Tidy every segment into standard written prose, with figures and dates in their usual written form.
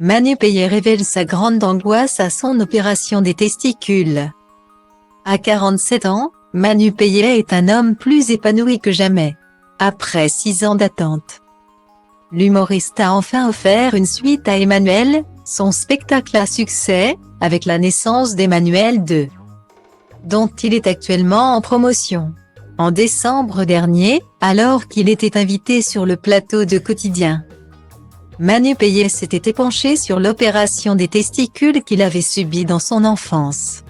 Manu Payet révèle sa grande angoisse à son opération des testicules. À 47 ans, Manu Payet est un homme plus épanoui que jamais. Après 6 ans d'attente, l'humoriste a enfin offert une suite à Emmanuel, son spectacle à succès, avec la naissance d'Emmanuel II, dont il est actuellement en promotion. En décembre dernier, alors qu'il était invité sur le plateau de Quotidien, Manu Payet s'était épanché sur l'opération des testicules qu'il avait subie dans son enfance.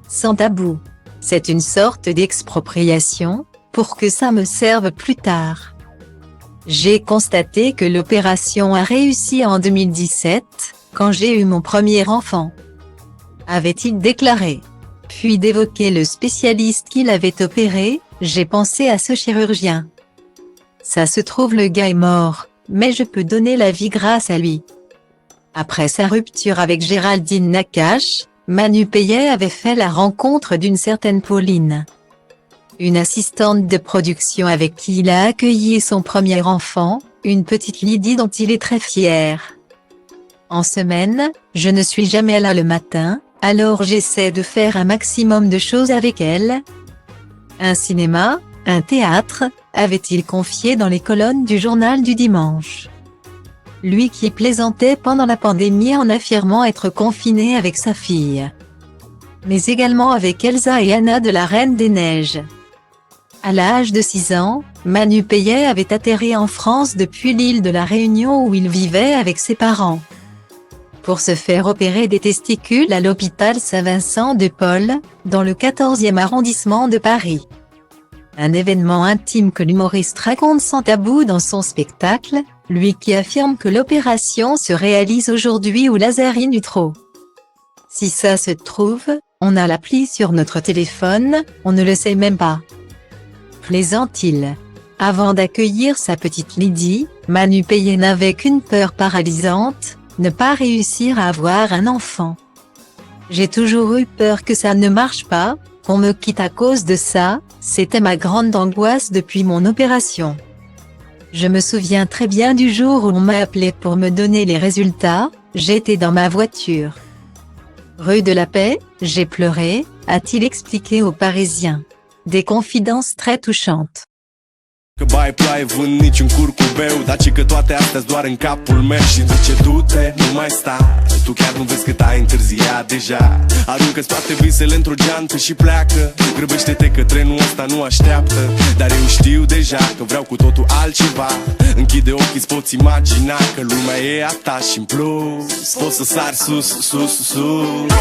Sans tabou. C'est une sorte d'expropriation, pour que ça me serve plus tard. J'ai constaté que l'opération a réussi en 2017, quand j'ai eu mon premier enfant, avait-il déclaré. Puis d'évoquer le spécialiste qui l'avait opéré, j'ai pensé à ce chirurgien. Ça se trouve le gars est mort, mais je peux donner la vie grâce à lui. Après sa rupture avec Géraldine Nakache, Manu Payet avait fait la rencontre d'une certaine Pauline, une assistante de production avec qui il a accueilli son premier enfant, une petite Lydie dont il est très fier. En semaine, je ne suis jamais là le matin, alors j'essaie de faire un maximum de choses avec elle. Un cinéma, un théâtre, avait-il confié dans les colonnes du journal du dimanche. Lui qui plaisantait pendant la pandémie en affirmant être confiné avec sa fille, mais également avec Elsa et Anna de la Reine des Neiges. À l'âge de 6 ans, Manu Payet avait atterri en France depuis l'île de la Réunion où il vivait avec ses parents, pour se faire opérer des testicules à l'hôpital Saint-Vincent-de-Paul, dans le 14e arrondissement de Paris. Un événement intime que l'humoriste raconte sans tabou dans son spectacle, lui qui affirme que l'opération se réalise aujourd'hui au laser in utero. Si ça se trouve, on a l'appli sur notre téléphone, on ne le sait même pas. Plaisante-t-il. Avant d'accueillir sa petite Lydie, Manu Payet n'avait qu'une peur paralysante, ne pas réussir à avoir un enfant. J'ai toujours eu peur que ça ne marche pas, qu'on me quitte à cause de ça, c'était ma grande angoisse depuis mon opération. Je me souviens très bien du jour où on m'a appelé pour me donner les résultats, j'étais dans ma voiture. Rue de la Paix, j'ai pleuré, a-t-il expliqué aux Parisiens. Des confidences très touchantes. Că bai ploaie vânt niciun curcubeu, dar ci că toate astea-s doar în capul meu. Și zice du-te, nu mai sta, tu chiar nu vezi cât ai întârziat deja. Aruncă-ți toate visele într-o geantă și pleacă. Grăbește-te că trenul ăsta nu așteaptă. Dar eu știu deja că vreau cu totul altceva. Închide ochii, îți poți imagina că lumea e a ta și în plus poți să sari sus, sus, sus.